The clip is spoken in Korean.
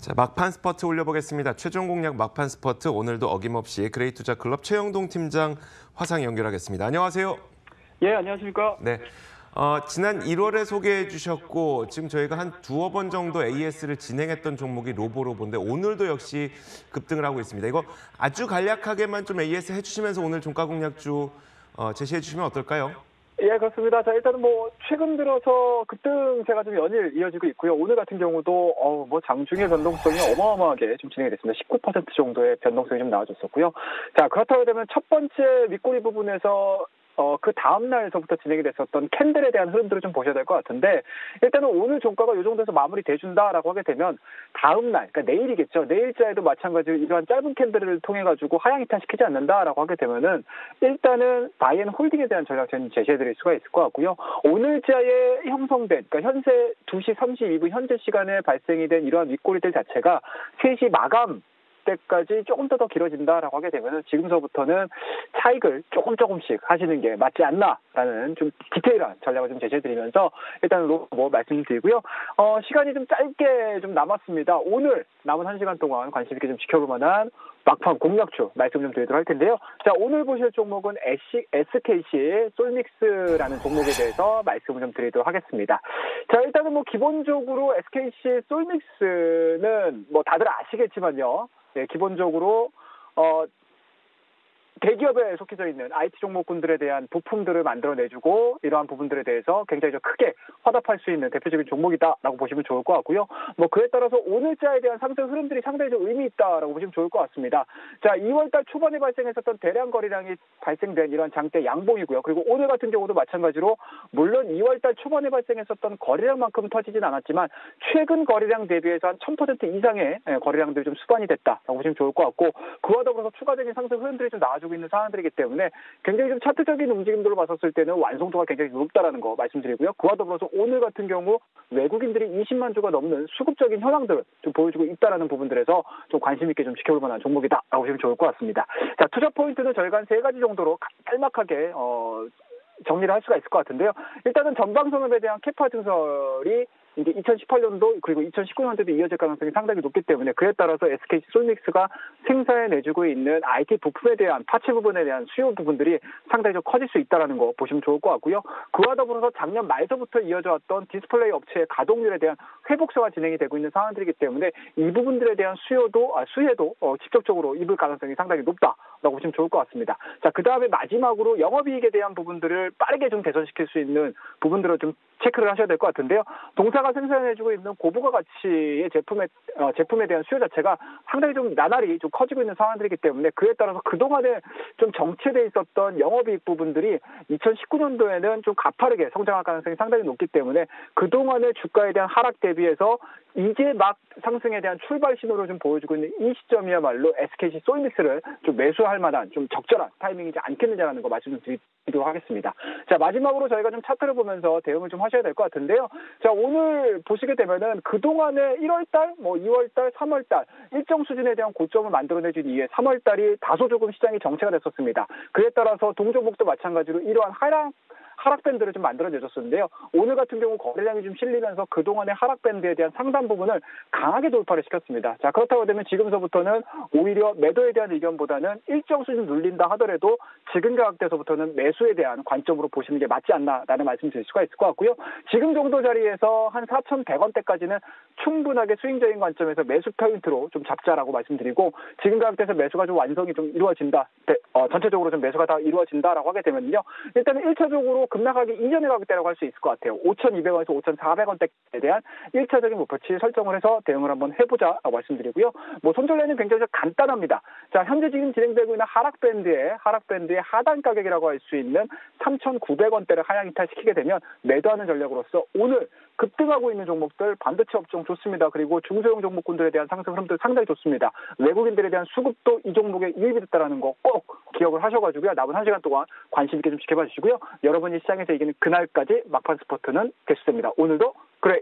자, 막판 스퍼트 올려보겠습니다. 최종 공략 막판 스퍼트 오늘도 어김없이 그레이투자클럽 최영동 팀장 화상 연결하겠습니다. 안녕하세요. 예, 안녕하십니까. 네. 지난 1월에 소개해 주셨고 지금 저희가 한 두어 번 정도 AS를 진행했던 종목이 로보로보인데 오늘도 역시 급등을 하고 있습니다. 이거 아주 간략하게만 좀 AS 해주시면서 오늘 종가 공략주 제시해 주시면 어떨까요? 예, 그렇습니다. 자, 일단은 최근 들어서 급등세가 좀 연일 이어지고 있고요. 오늘 같은 경우도, 장중의 변동성이 어마어마하게 좀 진행이 됐습니다. 19% 정도의 변동성이 좀 나와줬었고요. 자, 그렇다고 되면 첫 번째 윗꼬리 부분에서 그 다음 날에서부터 진행이 됐었던 캔들에 대한 흐름들을 좀 보셔야 될 것 같은데, 일단은 오늘 종가가 이 정도에서 마무리 돼준다라고 하게 되면 다음 날, 그러니까 내일이겠죠. 내일자에도 마찬가지로 이러한 짧은 캔들을 통해 가지고 하향 이탈시키지 않는다라고 하게 되면은 일단은 바이앤홀딩에 대한 전략 저는 제시해드릴 수가 있을 것 같고요. 오늘자에 형성된, 그러니까 현재 2시 32분 현재 시간에 발생이 된 이러한 윗꼬리들 자체가 3시 마감 때까지 조금 더 길어진다라고 하게 되면은 지금서부터는 차익을 조금씩 하시는 게 맞지 않나라는 좀 디테일한 전략을 좀 제시해드리면서 일단 말씀드리고요. 시간이 좀 짧게 좀 남았습니다. 오늘 남은 1시간 동안 관심 있게 좀 지켜볼 만한 막판 공략주 말씀 좀 드리도록 할 텐데요. 자, 오늘 보실 종목은 SKC 솔믹스라는 종목에 대해서 말씀을 좀 드리도록 하겠습니다. 자, 일단은 기본적으로 SKC 솔믹스는 다들 아시겠지만요. 네, 기본적으로 대기업에 속해져 있는 IT 종목군들에 대한 부품들을 만들어내주고 이러한 부분들에 대해서 굉장히 좀 크게 화답할 수 있는 대표적인 종목이다라고 보시면 좋을 것 같고요. 그에 따라서 오늘자에 대한 상승 흐름들이 상당히 좀 의미 있다라고 보시면 좋을 것 같습니다. 자, 2월달 초반에 발생했었던 대량 거래량이 발생된 이러한 장대 양봉이고요. 그리고 오늘 같은 경우도 마찬가지로 물론 2월달 초반에 발생했었던 거래량만큼은 터지진 않았지만 최근 거래량 대비해서 한 1000% 이상의 거래량들이 좀 수반이 됐다라고 보시면 좋을 것 같고, 그와 더불어서 추가적인 상승 흐름들이 좀 나와주고 있는 상황들이기 때문에 굉장히 좀 차트적인 움직임들로 봤었을 때는 완성도가 굉장히 높다라는 거 말씀드리고요. 그와 더불어서 오늘 같은 경우 외국인들이 20만 주가 넘는 수급적인 현황들을 좀 보여주고 있다라는 부분들에서 좀 관심 있게 좀 지켜볼 만한 종목이다라고 보시면 좋을 것 같습니다. 자, 투자 포인트는 저희가 한 3가지 정도로 짤막하게 정리를 할 수가 있을 것 같은데요. 일단은 전방산업에 대한 캐파 증설이 이제 2018년도 그리고 2019년도도 이어질 가능성이 상당히 높기 때문에 그에 따라서 SKC 솔믹스가 생산해내주고 있는 IT 부품에 대한 파츠 부분에 대한 수요 부분들이 상당히 좀 커질 수 있다는 거 보시면 좋을 것 같고요. 그와 더불어서 작년 말서부터 이어져 왔던 디스플레이 업체의 가동률에 대한 회복세가 진행이 되고 있는 상황들이기 때문에 이 부분들에 대한 수혜도 직접적으로 입을 가능성이 상당히 높다라고 보시면 좋을 것 같습니다. 자, 그 다음에 마지막으로 영업이익에 대한 부분들을 빠르게 좀 개선시킬 수 있는 부분들을 좀 체크를 하셔야 될 것 같은데요. 동사가 생산해주고 있는 고부가 가치의 제품에 대한 수요 자체가 상당히 좀 나날이 좀 커지고 있는 상황들이기 때문에 그에 따라서 그동안에 좀 정체돼 있었던 영업이익 부분들이 2019년도에는 좀 가파르게 성장할 가능성이 상당히 높기 때문에 그동안의 주가에 대한 하락 대비해서 이제 막 상승에 대한 출발 신호를 좀 보여주고 있는 이 시점이야말로 SKC 솔믹스를 좀 매수할 만한 좀 적절한 타이밍이지 않겠느냐라는 거 말씀 좀 드리도록 하겠습니다. 자, 마지막으로 저희가 좀 차트를 보면서 대응을 좀 하셔야 될 것 같은데요. 자, 오늘 보시게 되면은 그동안에 1월달, 2월달, 3월달 일정 수준에 대한 고점을 만들어내준 이후에 3월달이 다소 조금 시장이 정체가 됐었습니다. 그에 따라서 동종목도 마찬가지로 이러한 하락 밴드를 좀 만들어내줬었는데요. 오늘 같은 경우 거래량이 좀 실리면서 그동안의 하락 밴드에 대한 상단 부분을 강하게 돌파를 시켰습니다. 자, 그렇다고 되면 지금서부터는 오히려 매도에 대한 의견보다는 일정 수준 눌린다 하더라도 지금 가격대에서부터는 매수에 대한 관점으로 보시는 게 맞지 않나라는 말씀 드릴 수가 있을 것 같고요. 지금 정도 자리에서 한 4,100원대까지는 충분하게 스윙적인 관점에서 매수 포인트로 좀 잡자라고 말씀드리고, 지금 가격대에서 매수가 좀 완성이 좀 이루어진다, 전체적으로 좀 매수가 다 이루어진다라고 하게 되면요. 일단은 1차적으로 급락하기 이전의 가격대라고 할 수 있을 것 같아요. 5,200원에서 5,400원대에 대한 1차적인 목표치 설정을 해서 대응을 한번 해보자라고 말씀드리고요. 손절래는 굉장히 간단합니다. 자, 현재 지금 진행되고 있는 하락밴드의 하단 가격이라고 할 수 있는 3,900원대를 하향 이탈시키게 되면 매도하는 전략으로서 오늘 급등하고 있는 종목들 반도체 업종 좋습니다. 그리고 중소형 종목군들에 대한 상승 흐름도 상당히 좋습니다. 외국인들에 대한 수급도 이 종목에 유입이 됐다는 거 꼭 기억을 하셔가지고요. 남은 1시간 동안 관심 있게 좀 지켜봐 주시고요. 여러분이 시장에서 이기는 그날까지 막판 스포트는 계속됩니다. 오늘도 그래.